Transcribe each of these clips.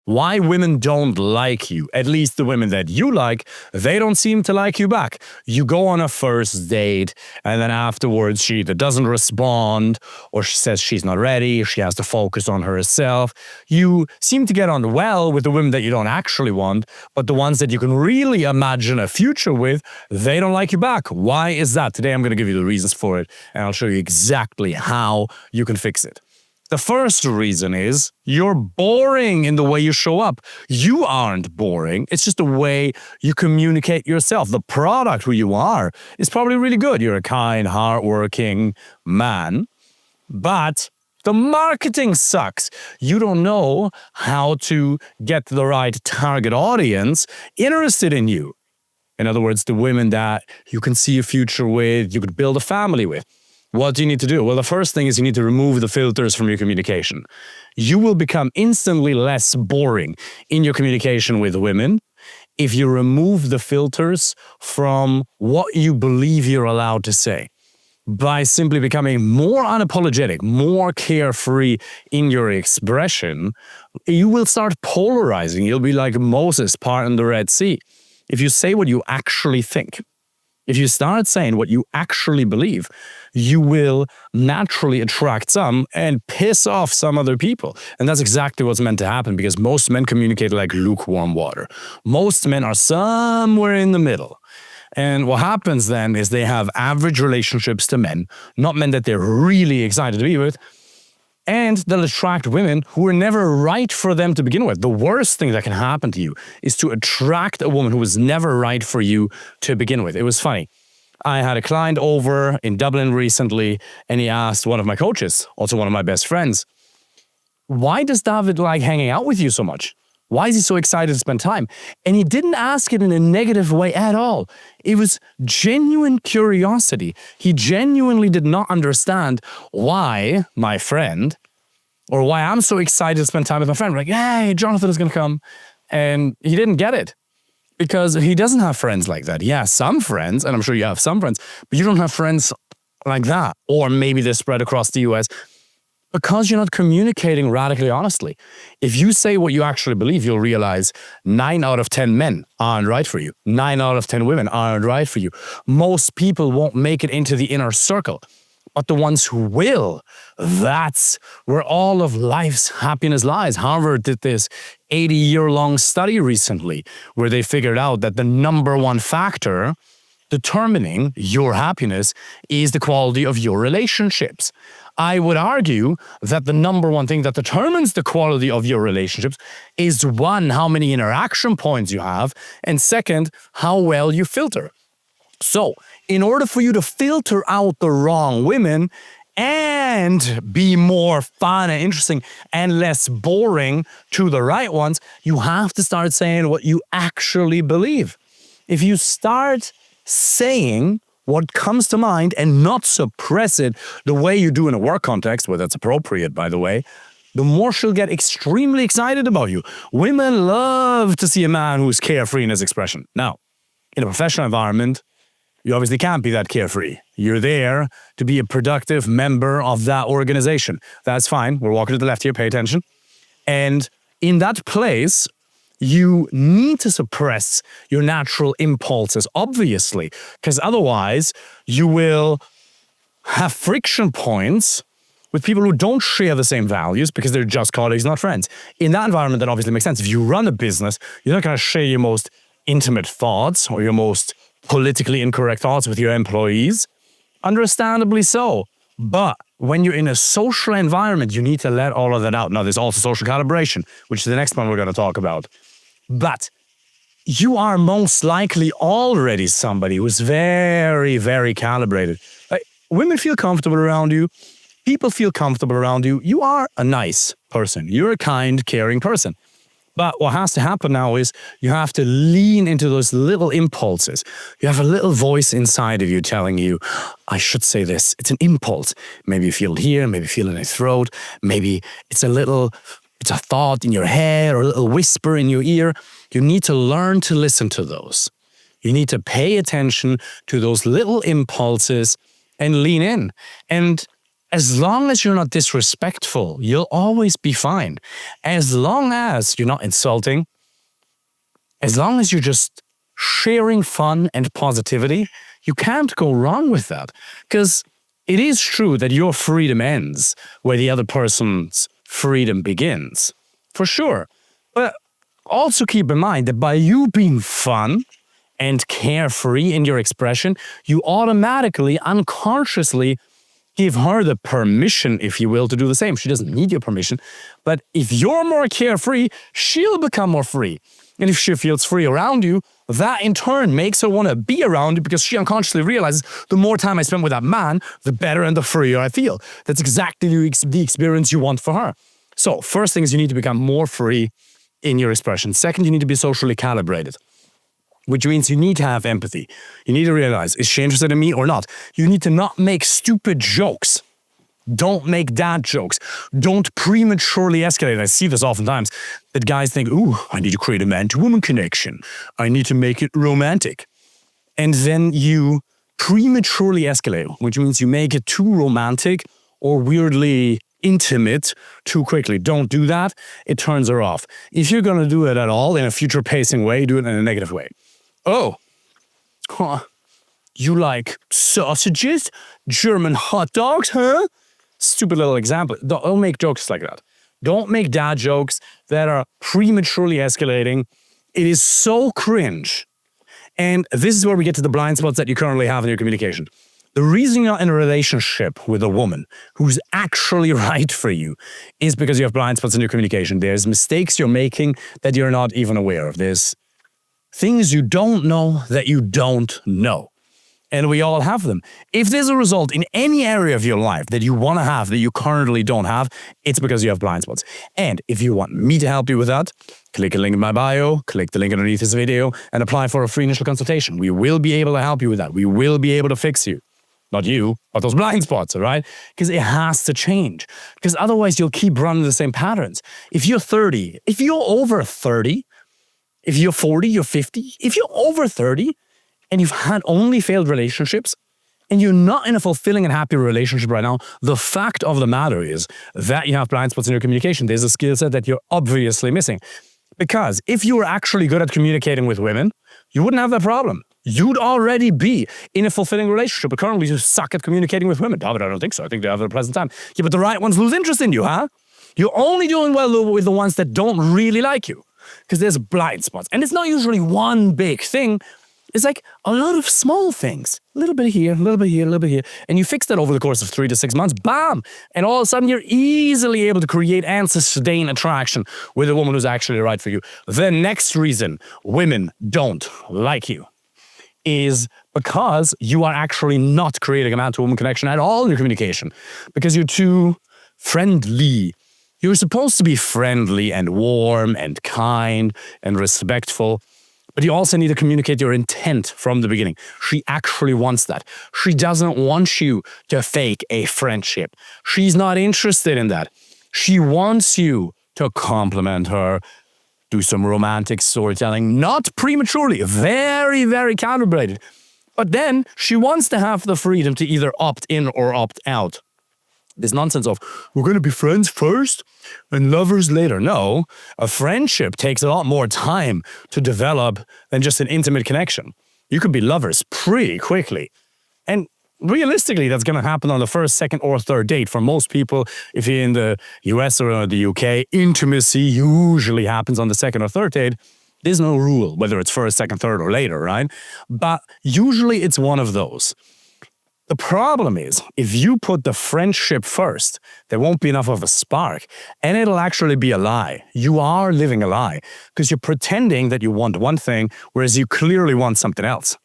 Why women don't like you, at least the women that you like, they don't seem to like you back. You go on a first date, and then afterwards she either doesn't respond, or she says she's not ready, she has to focus on herself. You seem to get on well with the women that you don't actually want, but the ones that you can really imagine a future with, they don't like you back. Why is that? Today I'm going to give you the reasons for it, and I'll show you exactly how you can fix it. The first reason is you're boring in the way you show up. You aren't boring. It's just the way you communicate yourself. The product, who you are, is probably really good. You're a kind, hardworking man, but the marketing sucks. You don't know how to get the right target audience interested in you. In other words, the women that you can see a future with, you could build a family with. What do you need to do? Well, the first thing is you need to remove the filters from your communication. You will become instantly less boring in your communication with women if you remove the filters from what you believe you're allowed to say. By simply becoming more unapologetic, more carefree in your expression, you will start polarizing. You'll be like Moses parting the Red Sea. If you say what you actually think, if you start saying what you actually believe, you will naturally attract some and piss off some other people. And that's exactly what's meant to happen, because most men communicate like lukewarm water. Most men are somewhere in the middle. And what happens then is they have average relationships to men, not men that they're really excited to be with, and they'll attract women who are never right for them to begin with. The worst thing that can happen to you is to attract a woman who was never right for you to begin with. It was funny. I had a client over in Dublin recently, and he asked one of my coaches, also one of my best friends, why does David like hanging out with you so much? Why is he so excited to spend time? And he didn't ask it in a negative way at all. It was genuine curiosity. He genuinely did not understand why my friend, or why I'm so excited to spend time with my friend. We're like, hey, Jonathan is going to come. And he didn't get it because he doesn't have friends like that. He has some friends, and I'm sure you have some friends, but you don't have friends like that. Or maybe they're spread across the US. Because you're not communicating radically honestly. If you say what you actually believe, you'll realize 9 out of 10 men aren't right for you. 9 out of 10 women aren't right for you. Most people won't make it into the inner circle. But the ones who will, that's where all of life's happiness lies. Harvard did this 80-year-long study recently where they figured out that the number one factor determining your happiness is the quality of your relationships. I would argue that the number one thing that determines the quality of your relationships is, one, how many interaction points you have, and second, how well you filter. So, in order for you to filter out the wrong women and be more fun and interesting and less boring to the right ones, you have to start saying what you actually believe. If you start saying what comes to mind and not suppress it the way you do in a work context, where that's appropriate, by the way, the more she'll get extremely excited about you. Women love to see a man who's carefree in his expression. Now, in a professional environment, you obviously can't be that carefree. You're there to be a productive member of that organization. That's fine. We're walking to the left here. Pay attention. And in that place, you need to suppress your natural impulses, obviously, because otherwise you will have friction points with people who don't share the same values because they're just colleagues, not friends. In that environment, that obviously makes sense. If you run a business, you're not going to share your most intimate thoughts or your most politically incorrect thoughts with your employees. Understandably so. But when you're in a social environment, you need to let all of that out. Now, there's also social calibration, which is the next one we're going to talk about. But you are most likely already somebody who's very, very calibrated. Like, women feel comfortable around you. People feel comfortable around you. You are a nice person. You're a kind, caring person. But what has to happen now is you have to lean into those little impulses. You have a little voice inside of you telling you, I should say this. It's an impulse. Maybe you feel it here, maybe you feel it in your throat. Maybe it's a thought in your head or a little whisper in your ear. You need to learn to listen to those. You need to pay attention to those little impulses and lean in. And As long as you're not disrespectful, you'll always be fine. As long as you're not insulting, as long as you're just sharing fun and positivity, you can't go wrong with that. Because it is true that your freedom ends where the other person's freedom begins. For sure. But also keep in mind that by you being fun and carefree in your expression, you automatically, unconsciously give her the permission, if you will, to do the same. She doesn't need your permission. But if you're more carefree, she'll become more free. And if she feels free around you, that in turn makes her want to be around you because she unconsciously realizes the more time I spend with that man, the better and the freer I feel. That's exactly the experience you want for her. So first thing is you need to become more free in your expression. Second, you need to be socially calibrated, which means you need to have empathy. You need to realize, is she interested in me or not? You need to not make stupid jokes. Don't make dad jokes. Don't prematurely escalate. I see this oftentimes, that guys think, ooh, I need to create a man-to-woman connection. I need to make it romantic. And then you prematurely escalate, which means you make it too romantic or weirdly intimate too quickly. Don't do that. It turns her off. If you're going to do it at all in a future-pacing way, do it in a negative way. Oh, you like sausages? German hot dogs, huh? Stupid little example. Don't make jokes like that. Don't make dad jokes that are prematurely escalating. It is so cringe. And this is where we get to the blind spots that you currently have in your communication. The reason you're in a relationship with a woman who's actually right for you is because you have blind spots in your communication. There's mistakes you're making that you're not even aware of. There's things you don't know that you don't know. And we all have them. If there's a result in any area of your life that you want to have that you currently don't have, it's because you have blind spots. And if you want me to help you with that, click a link in my bio, click the link underneath this video, and apply for a free initial consultation. We will be able to help you with that. We will be able to fix you. Not you, but those blind spots, all right? Because it has to change. Because otherwise you'll keep running the same patterns. If you're 30, if you're over 30, if you're 40, you're 50, if you're over 30, and you've had only failed relationships, and you're not in a fulfilling and happy relationship right now, the fact of the matter is that you have blind spots in your communication. There's a skill set that you're obviously missing. Because if you were actually good at communicating with women, you wouldn't have that problem. You'd already be in a fulfilling relationship. But currently, you suck at communicating with women. David, I don't think so. I think they have a pleasant time. Yeah, but the right ones lose interest in you, huh? You're only doing well with the ones that don't really like you. Because there's blind spots. And it's not usually one big thing. It's like a lot of small things. A little bit here, a little bit here, a little bit here. And you fix that over the course of 3 to 6 months. Bam! And all of a sudden, you're easily able to create and sustain attraction with a woman who's actually right for you. The next reason women don't like you is because you are actually not creating a man-to-woman connection at all in your communication. Because you're too friendly. You're supposed to be friendly and warm and kind and respectful. But you also need to communicate your intent from the beginning. She actually wants that. She doesn't want you to fake a friendship. She's not interested in that. She wants you to compliment her, do some romantic storytelling, not prematurely, very, very calibrated. But then she wants to have the freedom to either opt in or opt out. This nonsense of, we're going to be friends first and lovers later. No, a friendship takes a lot more time to develop than just an intimate connection. You could be lovers pretty quickly. And realistically, that's going to happen on the first, second, or third date. For most people, if you're in the US or the UK, intimacy usually happens on the second or third date. There's no rule whether it's first, second, third, or later, right? But usually it's one of those. The problem is, if you put the friendship first, there won't be enough of a spark, and it'll actually be a lie. You are living a lie, because you're pretending that you want one thing, whereas you clearly want something else.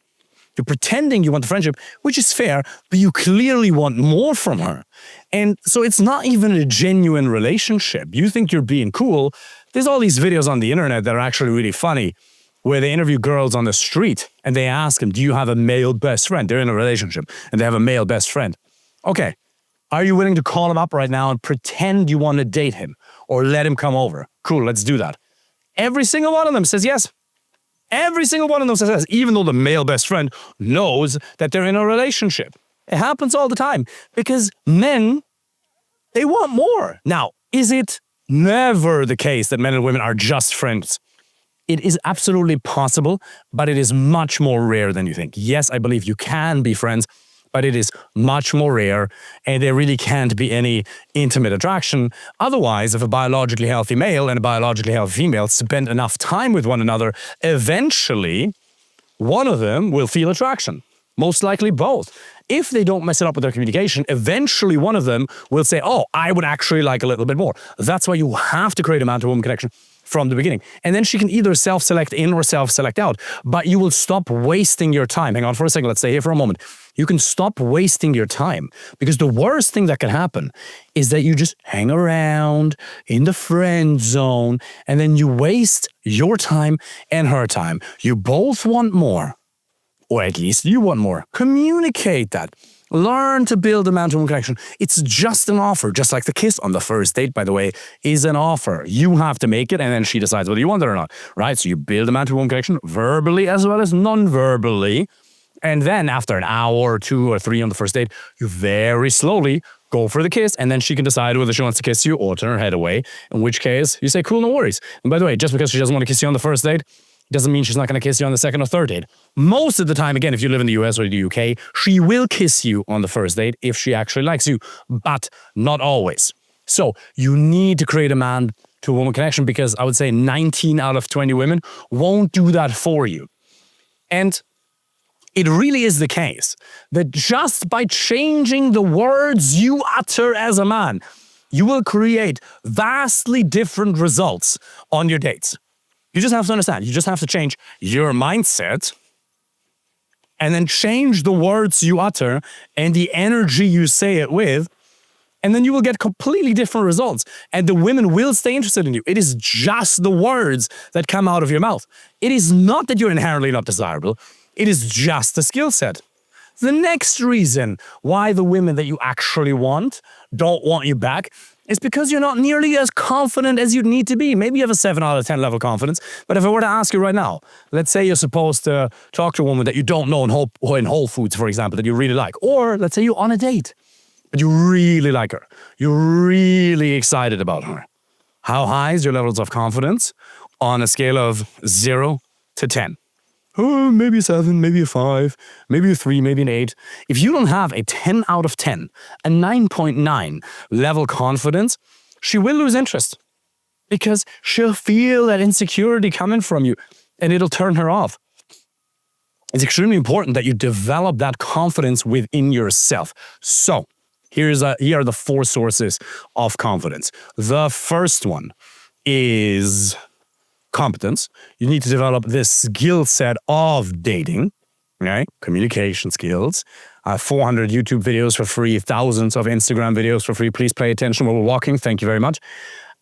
You're pretending you want the friendship, which is fair, but you clearly want more from her. And so it's not even a genuine relationship. You think you're being cool. There's all these videos on the internet that are actually really funny, where they interview girls on the street and they ask them, do you have a male best friend? They're in a relationship and they have a male best friend. Okay, are you willing to call him up right now and pretend you want to date him or let him come over? Cool, let's do that. Every single one of them says yes. Every single one of them says yes, even though the male best friend knows that they're in a relationship. It happens all the time because men They want more. Now, is it never the case that men and women are just friends? It is absolutely possible, but it is much more rare than you think. Yes, I believe you can be friends, but it is much more rare, and there really can't be any intimate attraction. Otherwise, if a biologically healthy male and a biologically healthy female spend enough time with one another, eventually one of them will feel attraction. Most likely both. If they don't mess it up with their communication, eventually one of them will say, oh, I would actually like a little bit more. That's why you have to create a man-to-woman connection from the beginning. And then she can either self-select in or self-select out, but you will stop wasting your time. Hang on for a second. Let's stay here for a moment. You can stop wasting your time, because the worst thing that can happen is that you just hang around in the friend zone and then you waste your time and her time. You both want more, or at least you want more. Communicate that. Learn to build a man-to-woman connection. It's just an offer, just like the kiss on the first date, by the way, is an offer. You have to make it, and then she decides whether you want it or not, right? So you build a man-to-woman connection verbally as well as non-verbally. And then after an hour or 2 or 3 on the first date, you very slowly go for the kiss, and then she can decide whether she wants to kiss you or turn her head away, in which case you say, cool, no worries. And by the way, just because she doesn't want to kiss you on the first date, doesn't mean she's not going to kiss you on the second or third date. Most of the time, again, if you live in the US or the UK, she will kiss you on the first date if she actually likes you, but not always. So you need to create a man-to-woman connection, because I would say 19 out of 20 women won't do that for you. And it really is the case that just by changing the words you utter as a man, you will create vastly different results on your dates. You just have to understand, you just have to change your mindset and then change the words you utter and the energy you say it with, and then you will get completely different results. And the women will stay interested in you. It is just the words that come out of your mouth. It is not that you're inherently not desirable. It is just a skill set. The next reason why the women that you actually want don't want you back is because you're not nearly as confident as you'd need to be. Maybe you have a 7 out of 10 level confidence, but if I were to ask you right now, let's say you're supposed to talk to a woman that you don't know in Whole Foods, for example, that you really like, or let's say you're on a date, but you really like her. You're really excited about her. How high is your levels of confidence on a scale of 0 to 10? Oh, maybe a 7, maybe a 5, maybe a 3, maybe an 8. If you don't have a 10 out of 10, a 9.9 level confidence, she will lose interest, because she'll feel that insecurity coming from you and it'll turn her off. It's extremely important that you develop that confidence within yourself. So here are the 4 sources of confidence. The first one is competence. You need to develop this skill set of dating, right? Communication skills. 400 YouTube videos for free, thousands of Instagram videos for free. Please pay attention while we're walking. Thank you very much.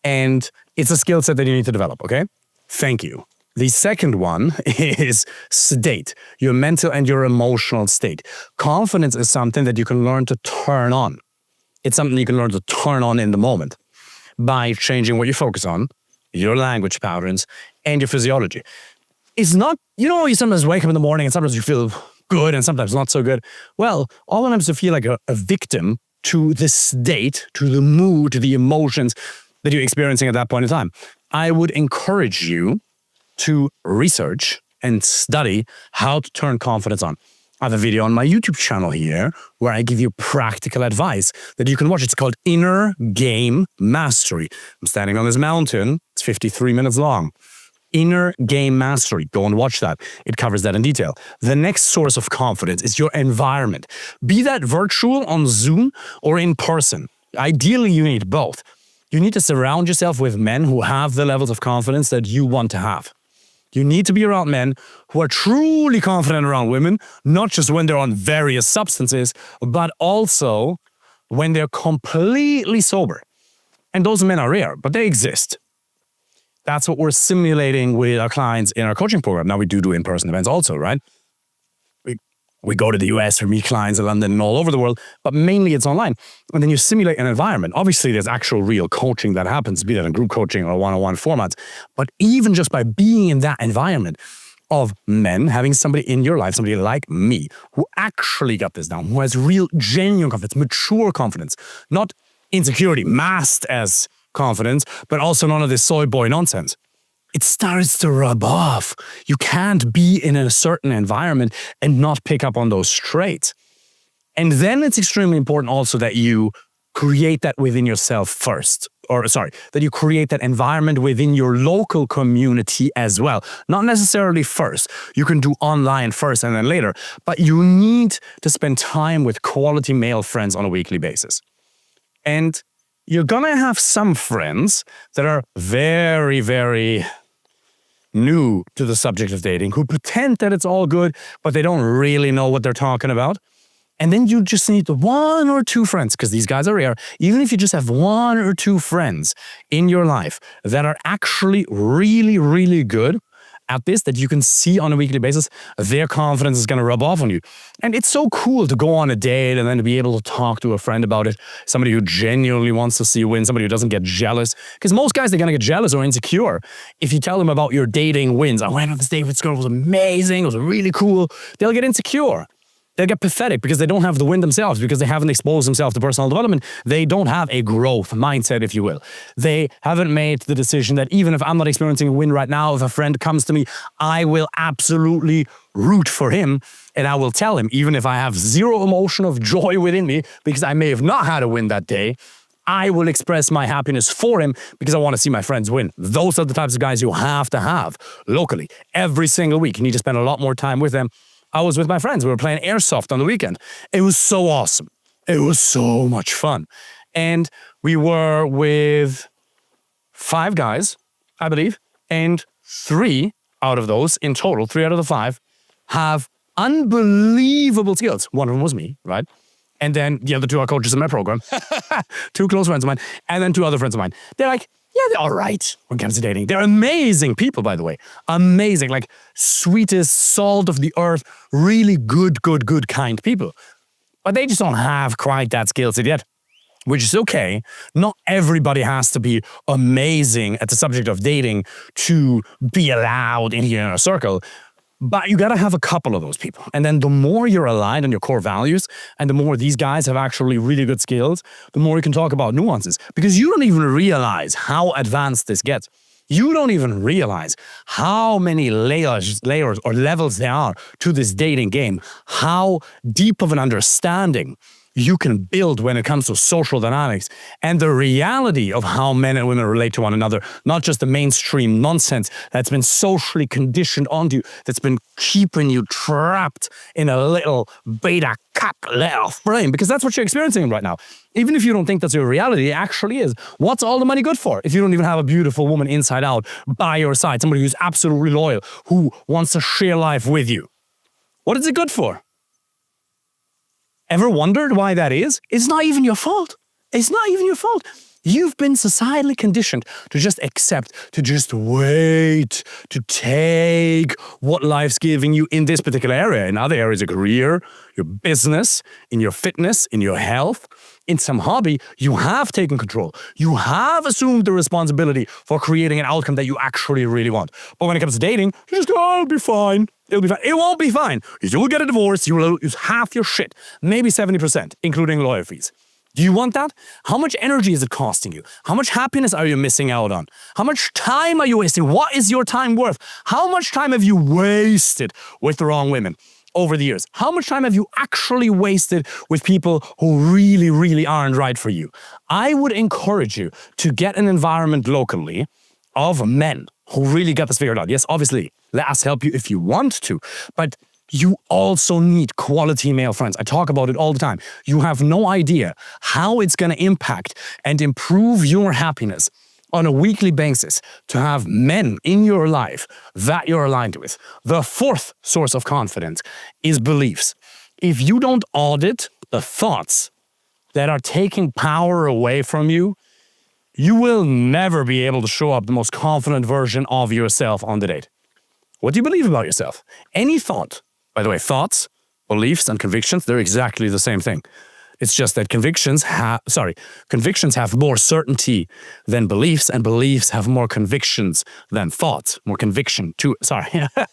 And it's a skill set that you need to develop, okay? Thank you. The second one is state, your mental and your emotional state. Confidence is something that you can learn to turn on. It's something you can learn to turn on in the moment by changing what you focus on, your language patterns, and your physiology. It's not, you sometimes wake up in the morning and sometimes you feel good and sometimes not so good. Well, oftentimes you feel like a victim to the state, to the mood, to the emotions that you're experiencing at that point in time. I would encourage you to research and study how to turn confidence on. I have a video on my YouTube channel here where I give you practical advice that you can watch. It's called Inner Game Mastery. I'm standing on this mountain. It's 53 minutes long. Inner Game Mastery. Go and watch that. It covers that in detail. The next source of confidence is your environment. Be that virtual on Zoom or in person. Ideally, you need both. You need to surround yourself with men who have the levels of confidence that you want to have. You need to be around men who are truly confident around women, not just when they're on various substances, but also when they're completely sober. And those men are rare, but they exist. That's what we're simulating with our clients in our coaching program. Now we do in-person events also, right? We go to the US or meet clients in London and all over the world, but mainly it's online. And then you simulate an environment. Obviously, there's actual real coaching that happens, be that in group coaching or one-on-one formats. But even just by being in that environment of men, having somebody in your life, somebody like me, who actually got this down, who has real, genuine confidence, mature confidence, not insecurity masked as confidence, but also none of this soy boy nonsense. It starts to rub off. You can't be in a certain environment and not pick up on those traits. And then it's extremely important also that you create that within yourself first. That you create that environment within your local community as well. Not necessarily first. You can do online first and then later. But you need to spend time with quality male friends on a weekly basis. And you're gonna have some friends that are very, very new to the subject of dating, who pretend that it's all good, but they don't really know what they're talking about. And then you just need one or two friends, because these guys are rare. Even if you just have one or two friends in your life that are actually really, really good at this, that you can see on a weekly basis, their confidence is going to rub off on you. And it's so cool to go on a date and then to be able to talk to a friend about it, somebody who genuinely wants to see you win, somebody who doesn't get jealous. Because most guys, they're going to get jealous or insecure if you tell them about your dating wins. I went on this date with this girl, it was amazing, it was really cool. They'll get insecure. They'll get pathetic because they don't have the win themselves, because they haven't exposed themselves to personal development. They don't have a growth mindset, if you will. They haven't made the decision that even if I'm not experiencing a win right now, if a friend comes to me, I will absolutely root for him. And I will tell him, even if I have zero emotion of joy within me, because I may have not had a win that day, I will express my happiness for him because I want to see my friends win. Those are the types of guys you have to have locally every single week. You need to spend a lot more time with them. I was with my friends. We were playing airsoft on the weekend. It was so awesome. It was so much fun. And we were with 5 guys, I believe, and 3 out of those, in total, 3 out of the 5, have unbelievable skills. One of them was me, right? And then the other 2 are coaches in my program. 2 close friends of mine, and then 2 other friends of mine. They're like, yeah, they're all right when it comes to dating. They're amazing people, by the way. Amazing, like sweetest, salt of the earth, really good, kind people. But they just don't have quite that skill set yet, which is okay. Not everybody has to be amazing at the subject of dating to be allowed in here in a circle. But you gotta have a couple of those people. And then the more you're aligned on your core values, and the more these guys have actually really good skills, the more you can talk about nuances. Because you don't even realize how advanced this gets. You don't even realize how many layers or levels there are to this dating game. How deep of an understanding you can build when it comes to social dynamics and the reality of how men and women relate to one another, not just the mainstream nonsense that's been socially conditioned onto you, that's been keeping you trapped in a little beta cat little frame, because that's what you're experiencing right now. Even if you don't think that's your reality, it actually is. What's all the money good for if you don't even have a beautiful woman inside out by your side, somebody who's absolutely loyal, who wants to share life with you? What is it good for? Ever wondered why that is? It's not even your fault. It's not even your fault. You've been societally conditioned to just accept, to just wait, to take what life's giving you in this particular area. In other areas, your career, your business, in your fitness, in your health, in some hobby, you have taken control. You have assumed the responsibility for creating an outcome that you actually really want. But when it comes to dating, you just go, oh, it'll be fine. It'll be fine. It won't be fine. You will get a divorce. You will lose half your shit, maybe 70%, including lawyer fees. Do you want that? How much energy is it costing you? How much happiness are you missing out on? How much time are you wasting? What is your time worth? How much time have you wasted with the wrong women over the years? How much time have you actually wasted with people who really, really aren't right for you? I would encourage you to get an environment locally of men who really got this figured out. Yes, obviously, let us help you if you want to, but you also need quality male friends. I talk about it all the time. You have no idea how it's going to impact and improve your happiness on a weekly basis to have men in your life that you're aligned with. The 4th source of confidence is beliefs. If you don't audit the thoughts that are taking power away from you, you will never be able to show up the most confident version of yourself on the date. What do you believe about yourself? Any thought. By the way, thoughts, beliefs, and convictions, they're exactly the same thing. It's just that convictions have more certainty than beliefs, and beliefs have more convictions than thoughts. More conviction too,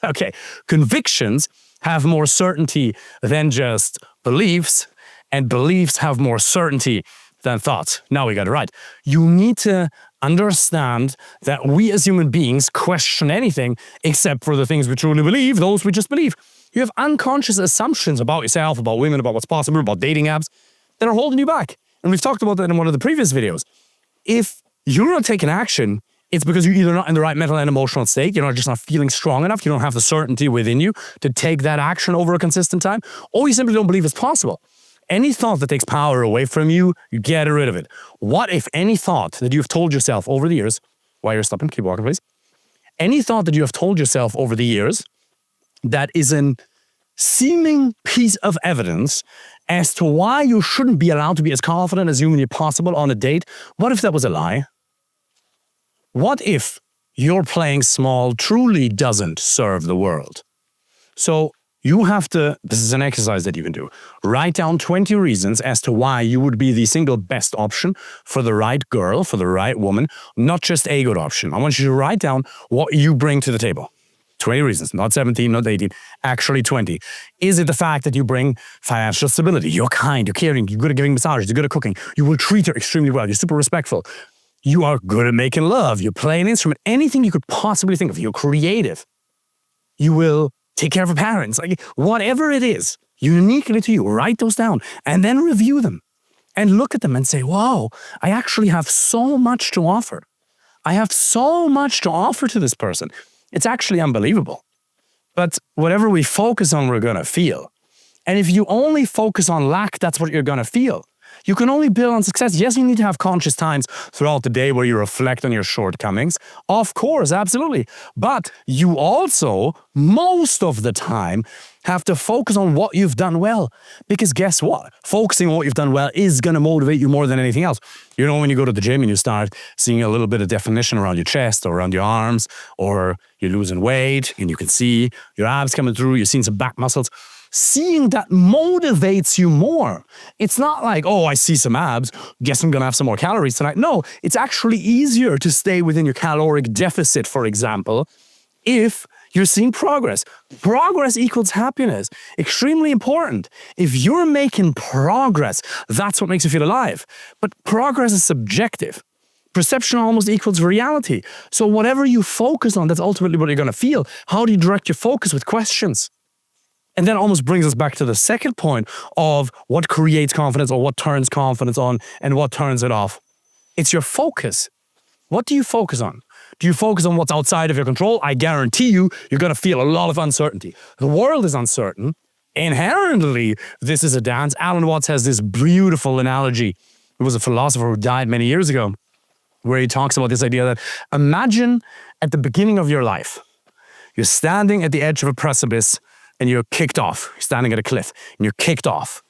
okay. Convictions have more certainty than just beliefs, and beliefs have more certainty than thoughts. Now we got it right. You need to understand that we as human beings question anything except for the things we truly believe, those we just believe. You have unconscious assumptions about yourself, about women, about what's possible, about dating apps that are holding you back. And we've talked about that in one of the previous videos. If you're not taking action, it's because you're either not in the right mental and emotional state, you're just not feeling strong enough, you don't have the certainty within you to take that action over a consistent time, or you simply don't believe it's possible. Any thought that takes power away from you, you get rid of it. What if any thought that you've told yourself over the years, while you're stopping, keep walking please, any thought that you have told yourself over the years that is an seeming piece of evidence as to why you shouldn't be allowed to be as confident as humanly possible on a date, what if that was a lie? What if your playing small truly doesn't serve the world? So you have to, this is an exercise that you can do, write down 20 reasons as to why you would be the single best option for the right girl, for the right woman, not just a good option. I want you to write down what you bring to the table. 20 reasons, not 17, not 18, actually 20. Is it the fact that you bring financial stability? You're kind, you're caring, you're good at giving massages, you're good at cooking, you will treat her extremely well, you're super respectful. You are good at making love, you play an instrument, anything you could possibly think of, you're creative. You will take care of your parents, like whatever it is, uniquely to you, write those down and then review them and look at them and say, wow, I actually have so much to offer. I have so much to offer to this person. It's actually unbelievable. But whatever we focus on, we're going to feel. And if you only focus on lack, that's what you're going to feel. You can only build on success. Yes, you need to have conscious times throughout the day where you reflect on your shortcomings. Of course, absolutely. But you also, most of the time, have to focus on what you've done well. Because guess what? Focusing on what you've done well is going to motivate you more than anything else. You know, when you go to the gym and you start seeing a little bit of definition around your chest or around your arms, or you're losing weight and you can see your abs coming through, you're seeing some back muscles, seeing that motivates you more. It's not like, oh, I see some abs, guess I'm going to have some more calories tonight. No, it's actually easier to stay within your caloric deficit, for example, if you're seeing progress. Progress equals happiness. Extremely important. If you're making progress, that's what makes you feel alive. But progress is subjective. Perception almost equals reality. So whatever you focus on, that's ultimately what you're going to feel. How do you direct your focus? With questions? And that almost brings us back to the second point of what creates confidence, or what turns confidence on and what turns it off. It's your focus. What do you focus on? Do you focus on what's outside of your control? I guarantee you, you're going to feel a lot of uncertainty. The world is uncertain. Inherently, this is a dance. Alan Watts has this beautiful analogy. It was a philosopher who died many years ago, where he talks about this idea that imagine at the beginning of your life, you're standing at the edge of a precipice and you're kicked off. You're standing at a cliff and you're kicked off.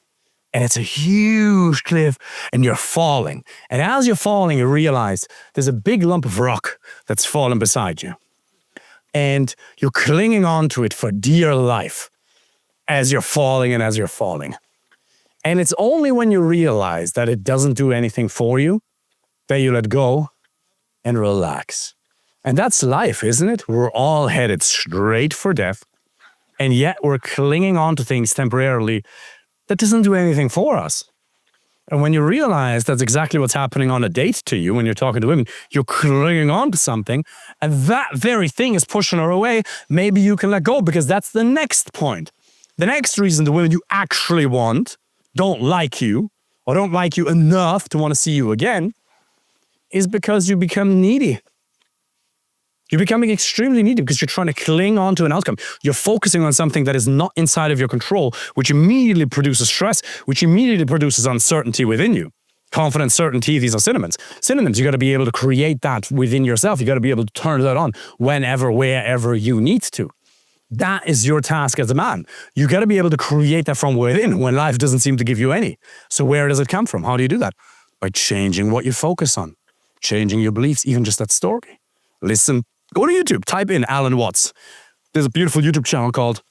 And it's a huge cliff and you're falling. And as you're falling, you realize there's a big lump of rock that's fallen beside you. And you're clinging on to it for dear life as you're falling and as you're falling. And it's only when you realize that it doesn't do anything for you that you let go and relax. And that's life, isn't it? We're all headed straight for death. And yet we're clinging on to things temporarily that doesn't do anything for us. And when you realize that's exactly what's happening on a date to you when you're talking to women, you're clinging on to something, and that very thing is pushing her away, maybe you can let go, because that's the next point. The next reason the women you actually want don't like you, or don't like you enough to want to see you again, is because you become needy. You're becoming extremely needy because you're trying to cling on to an outcome. You're focusing on something that is not inside of your control, which immediately produces stress, which immediately produces uncertainty within you. Confidence, certainty, these are synonyms. Synonyms, you got to be able to create that within yourself. You got to be able to turn that on whenever, wherever you need to. That is your task as a man. You got to be able to create that from within when life doesn't seem to give you any. So where does it come from? How do you do that? By changing what you focus on, changing your beliefs, even just that story. Listen. Go to YouTube, type in Alan Watts. There's a beautiful YouTube channel called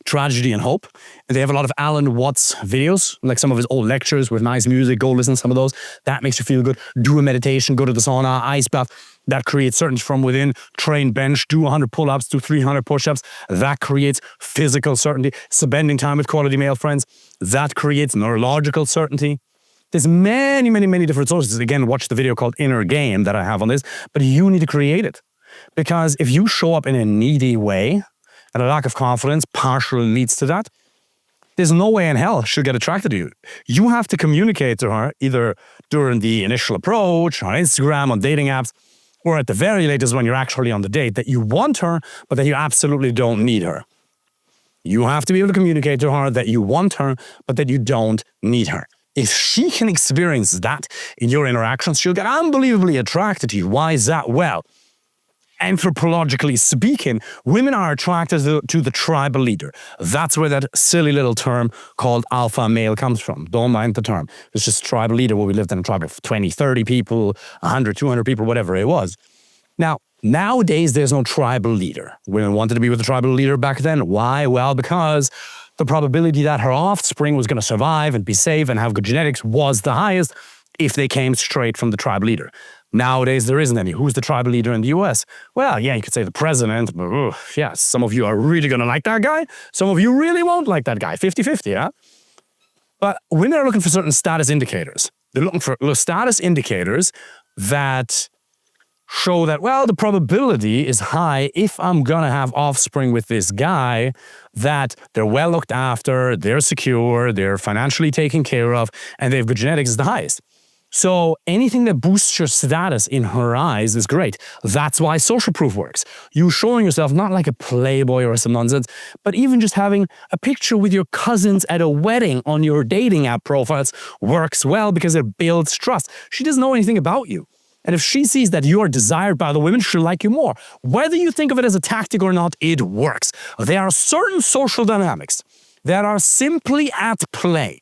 Tragedy and Hope. And they have a lot of Alan Watts videos, like some of his old lectures with nice music. Go listen to some of those. That makes you feel good. Do a meditation, go to the sauna, ice bath. That creates certainty from within. Train bench, do 100 pull-ups, do 300 push-ups. That creates physical certainty. Spending time with quality male friends. That creates neurological certainty. There's many, many, many different sources. Again, watch the video called Inner Game that I have on this, but you need to create it. Because if you show up in a needy way, and a lack of confidence partially leads to that, there's no way in hell she'll get attracted to you. You have to communicate to her either during the initial approach, on Instagram, on dating apps, or at the very latest when you're actually on the date, that you want her, but that you absolutely don't need her. You have to be able to communicate to her that you want her, but that you don't need her. If she can experience that in your interactions, she'll get unbelievably attracted to you. Why is that? Well, anthropologically speaking, women are attracted to the tribal leader. That's where that silly little term called alpha male comes from. Don't mind the term. It's just tribal leader where we lived in a tribe of 20, 30 people, 100, 200 people, whatever it was. Now, nowadays, there's no tribal leader. Women wanted to be with a tribal leader back then. Why? Well, because the probability that her offspring was going to survive and be safe and have good genetics was the highest if they came straight from the tribal leader. Nowadays, there isn't any. Who's the tribal leader in the US? Well, yeah, you could say the president, but yeah, some of you are really going to like that guy. Some of you really won't like that guy. 50-50, yeah? But women are looking for certain status indicators. They're looking for status indicators that show that, well, the probability is high if I'm going to have offspring with this guy, that they're well looked after, they're secure, they're financially taken care of, and they have good genetics is the highest. So anything that boosts your status in her eyes is great. That's why social proof works. You showing yourself not like a playboy or some nonsense, but even just having a picture with your cousins at a wedding on your dating app profiles works well because it builds trust. She doesn't know anything about you. And if she sees that you are desired by the women, she'll like you more. Whether you think of it as a tactic or not, it works. There are certain social dynamics that are simply at play.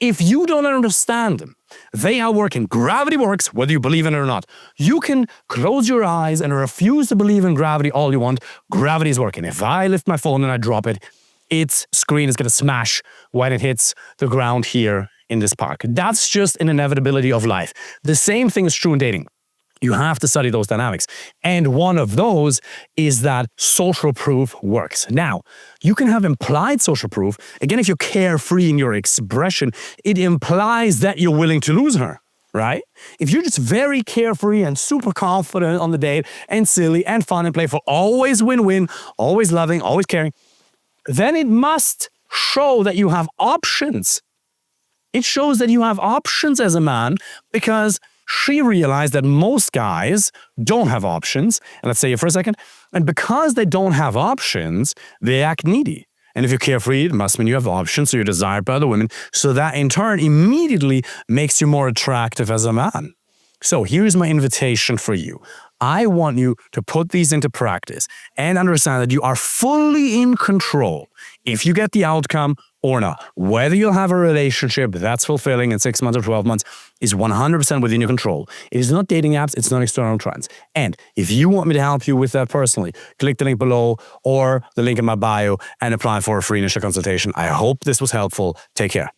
If you don't understand them, they are working. Gravity works, whether you believe in it or not. You can close your eyes and refuse to believe in gravity all you want. Gravity is working. If I lift my phone and I drop it, its screen is going to smash when it hits the ground here in this park. That's just an inevitability of life. The same thing is true in dating. You have to study those dynamics. And one of those is that social proof works. Now, you can have implied social proof. Again, if you're carefree in your expression, it implies that you're willing to lose her, right? If you're just very carefree and super confident on the date and silly and fun and playful, always win-win, always loving, always caring, then it must show that you have options. It shows that you have options as a man because she realized that most guys don't have options. And let's say it for a second. And because they don't have options, they act needy. And if you're carefree, it must mean you have options, so you're desired by other women. So that in turn immediately makes you more attractive as a man. So here's my invitation for you. I want you to put these into practice and understand that you are fully in control if you get the outcome or not. Whether you'll have a relationship that's fulfilling in 6 months or 12 months is 100% within your control. It is not dating apps, it's not external trends. And if you want me to help you with that personally, click the link below or the link in my bio and apply for a free initial consultation. I hope this was helpful. Take care.